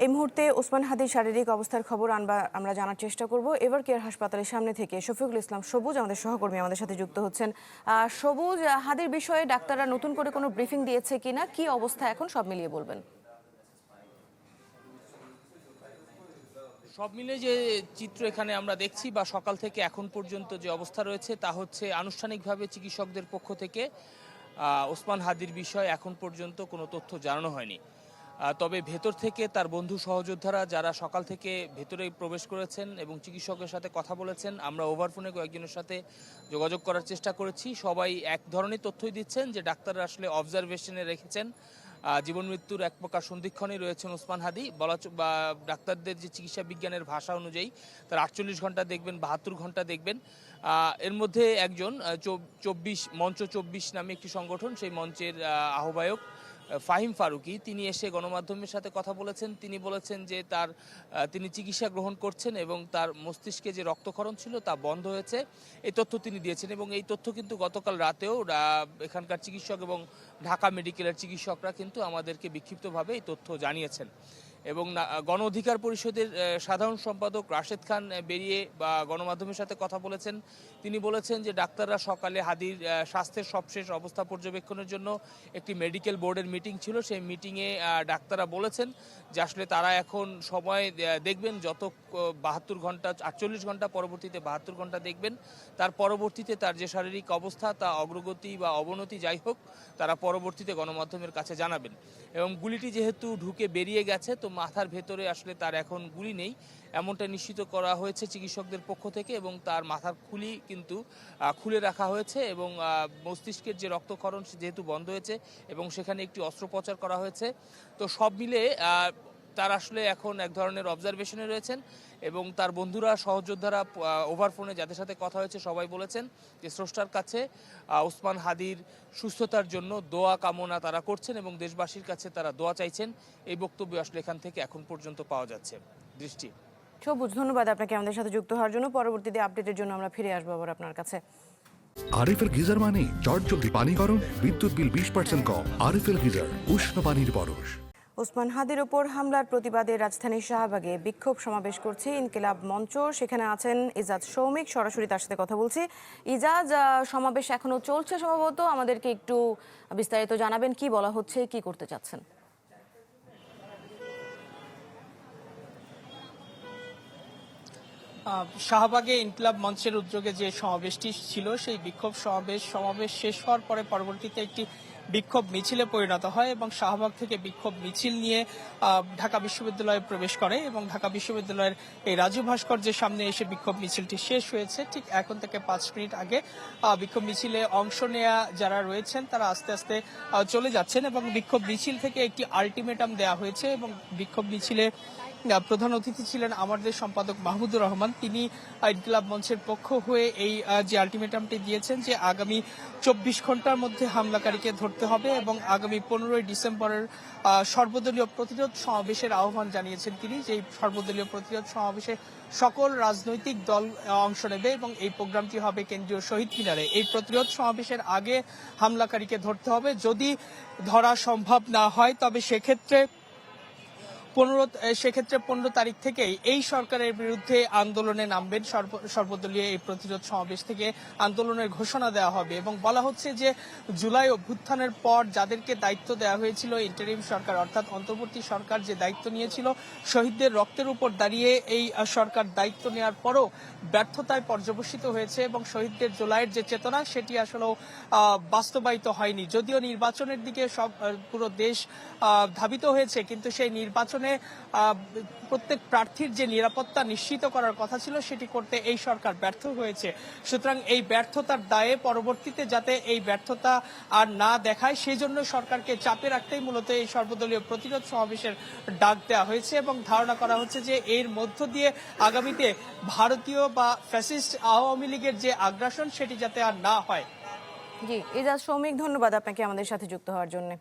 এই মুহূর্তে ওসমান হাদির শারীরিক অবস্থার খবর আমরা জানার চেষ্টা করব। এভার কেয়ার হাসপাতালের সামনে থেকে শফিকুল ইসলাম সবুজ আমাদের সহকর্মী আমাদের সাথে যুক্ত হচ্ছেন। সবুজ, হাদির বিষয়ে ডাক্তাররা নতুন করে কোনো ব্রিফিং দিয়েছে কিনা, কি অবস্থা এখন, সব মিলিয়ে বলবেন। সব মিলে যে চিত্র এখানে আমরা দেখছি বা সকাল থেকে এখন পর্যন্ত যে অবস্থা রয়েছে তা হচ্ছে আনুষ্ঠানিকভাবে চিকিৎসকদের পক্ষ থেকে ওসমান হাদির বিষয়ে এখন পর্যন্ত কোনো তথ্য জানানো হয়নি। তবে ভেতর থেকে তার বন্ধু সহযোদ্ধারা যারা সকাল থেকে ভেতরে প্রবেশ করেছেন এবং চিকিৎসকের সাথে কথা বলেছেন, আমরা ওভারফোনে কয়েকজনের সাথে যোগাযোগ করার চেষ্টা করেছি। সবাই এক ধরনের তথ্যই দিচ্ছেন যে ডাক্তাররা আসলে অবজারভেশনে রেখেছেন। জীবন মৃত্যুর এক প্রকার সন্ধিক্ষণে রয়েছেন ওসমান হাদি। বা ডাক্তারদের যে চিকিৎসা বিজ্ঞানের ভাষা অনুযায়ী তার 48 ঘন্টা দেখবেন, 72 ঘন্টা দেখবেন। এর মধ্যে একজন 24 নামে একটি সংগঠন, সেই মঞ্চের আহ্বায়ক ফাহিম ফারুকি, তিনি এসে গণমাধ্যমের সাথে কথা বলেছেন। তিনি বলেছেন যে তিনি চিকিৎসা গ্রহণ করছেন এবং তার মস্তিষ্কে যে রক্তক্ষরণ ছিল তা বন্ধ হয়েছে, এই তথ্য তিনি দিয়েছেন। এবং এই তথ্য কিন্তু গতকাল রাতেও এখানকার চিকিৎসক এবং ঢাকা মেডিকেলের চিকিৎসকরা কিন্তু আমাদেরকে বিক্ষিপ্তভাবে এই তথ্য জানিয়েছেন। এবং গণ অধিকার পরিষদের সাধারণ সম্পাদক রাশেদ খান বেরিয়ে বা গণমাধ্যমের সাথে কথা বলেছেন। তিনি বলেছেন যে ডাক্তাররা সকালে হাদির স্বাস্থ্যের সবশেষ অবস্থা পর্যবেক্ষণের জন্য একটি মেডিকেল বোর্ডের মিটিং ছিল। সেই মিটিংয়ে ডাক্তাররা বলেছেন যে আসলে তারা এখন সময় দেখবেন, যত 72 ঘন্টা 48 ঘন্টা পরবর্তীতে 72 ঘন্টা দেখবেন। তার পরবর্তীতে তার যে শারীরিক অবস্থা তা অগ্রগতি বা অবনতি যাই হোক, তারা পরবর্তীতে গণমাধ্যমের কাছে জানাবেন। এবং গুলিটি যেহেতু ঢুকে বেরিয়ে গেছে, তো মাথার ভেতরে আসলে তার এখন গুলি নেই এমনটা নিশ্চিত করা হয়েছে চিকিৎসকদের পক্ষ থেকে। এবং তার মাথার খুলি কিন্তু খুলে রাখা হয়েছে এবং মস্তিষ্কের যে রক্তক্ষরণ যেহেতু বন্ধ হয়েছে এবং সেখানে একটি অস্ত্রোপচার করা হয়েছে। তো সব মিলে তার আসলে এখন এক ধরনের অবজারভেশনে রয়েছেন। এবং তার বন্ধুরা সহযোদ্ধারা ওভারফোনে যাদের সাথে কথা হয়েছে সবাই বলেছেন যে স্রষ্টার কাছে ওসমান হাদির সুস্থতার জন্য দোয়া কামনা তারা করছেন এবং দেশবাসীর কাছে তারা দোয়া চাইছেন। এই বক্তব্য আসলে এখান থেকে এখন পর্যন্ত পাওয়া যাচ্ছে। দৃষ্টি। সবুজ, ধন্যবাদ আপনাকে আমাদের সাথে যুক্ত হওয়ার জন্য। পরবর্তীতে আপডেটের জন্য আমরা ফিরে আসবো আবার আপনার কাছে। আরএফএল গিজার মানে চটজলদি পানি গরম, বিদ্যুৎ বিল 20% কম। আরএফএল গিজার, উষ্ণ পানির পরশ। ওসমান হাদির ওপর হামলার প্রতিবাদে রাজধানীর শাহবাগে বিক্ষোভ সমাবেশ করছে ইনকিলাব মঞ্চ। সেখানে আছেন ইজাজ সৌমিক, সরাসরি তার সাথে কথা বলছি। ইজাজ, সমাবেশ এখনো চলছে সম্ভবত, আমাদেরকে একটু বিস্তারিত জানাবেন, কি বলা হচ্ছে, কি করতে চাচ্ছেন? শাহবাগে ইনকিলাব মঞ্চের উদ্যোগে যে সমাবেশটি ছিল, সেই বিক্ষোভ সমাবেশ শেষ হওয়ার পরে পরবর্তীতে একটি বিক্ষোভ মিছিলে পরিণত হয় এবং শাহবাগ থেকে বিক্ষোভ মিছিল নিয়ে ঢাকা বিশ্ববিদ্যালয়ে প্রবেশ করে এবং ঢাকা বিশ্ববিদ্যালয়ের এই রাজু ভাস্কর্যের সামনে এসে বিক্ষোভ মিছিলটি শেষ হয়েছে। ঠিক এখন থেকে 5 মিনিট আগে বিক্ষোভ মিছিলে অংশ নেয়া যারা রয়েছেন তারা আস্তে আস্তে চলে যাচ্ছেন এবং বিক্ষোভ মিছিল থেকে একটি আলটিমেটাম দেওয়া হয়েছে। এবং বিক্ষোভ মিছিলে প্রধান অতিথি ছিলেন আমাদের সম্পাদক মাহমুদুর রহমান। তিনি ইনকিলাব মঞ্চের পক্ষ হয়ে এই যে আলটিমেটামটি দিয়েছেন যে আগামী 24 ঘন্টার মধ্যে হামলাকারীকে ধরতে হবে এবং আগামী 15ই ডিসেম্বরের সর্বদলীয় প্রতিরোধ সমাবেশের আহ্বান জানিয়েছেন তিনি। যে সর্বদলীয় প্রতিরোধ সমাবেশে সকল রাজনৈতিক দল অংশ নেবে এবং এই প্রোগ্রামটি হবে কেন্দ্রীয় শহীদ মিনারে। এই প্রতিরোধ সমাবেশের আগে হামলাকারীকে ধরতে হবে। যদি ধরা সম্ভব না হয় তবে সেক্ষেত্রে 15 তারিখ থেকেই এই সরকারের বিরুদ্ধে আন্দোলনে নামবেন। সর্বদলীয় এই প্রতিরোধ সমাবেশ থেকে আন্দোলনের ঘোষণা দেওয়া হবে এবং বলা হচ্ছে যে জুলাই অভ্যুত্থানের পর যাদেরকে দায়িত্ব দেওয়া হয়েছিল ইন্টারিম সরকার, অর্থাৎ অন্তর্বর্তী সরকার যে দায়িত্ব নিয়েছিল, শহীদদের রক্তের উপর দাঁড়িয়ে এই সরকার দায়িত্ব নেওয়ার পরও ব্যর্থতায় পর্যবসিত হয়েছে এবং শহীদদের জুলাইয়ের যে চেতনা সেটি আসলেও বাস্তবায়িত হয়নি। যদিও নির্বাচনের দিকে পুরো দেশ ধাবিত হয়েছে, কিন্তু সেই নির্বাচনে প্রত্যেক প্রার্থীর যে নিরাপত্তা নিশ্চিত করার কথা ছিল সেটি করতে এই সরকার ব্যর্থ হয়েছে। সুতরাং এই ব্যর্থতার দায়ে পরবর্তীতে যাতে এই ব্যর্থতা আর না দেখায় সেই জন্য সরকারকে চাপে রাখতেই মূলত এই সর্বদলীয় প্রতিরোধ সমাবেশের ডাক দেওয়া হয়েছে এবং ধারণা করা হচ্ছে যে এর মধ্য দিয়ে আগামীতে ভারতীয় বা ফ্যাসিস্ট আওয়ামী লীগের যে আগ্রাসন সেটি যাতে আর না হয়। জি, ইজাজ সৌমিক, ধন্যবাদ আপনাকে আমাদের সাথে যুক্ত হওয়ার জন্য।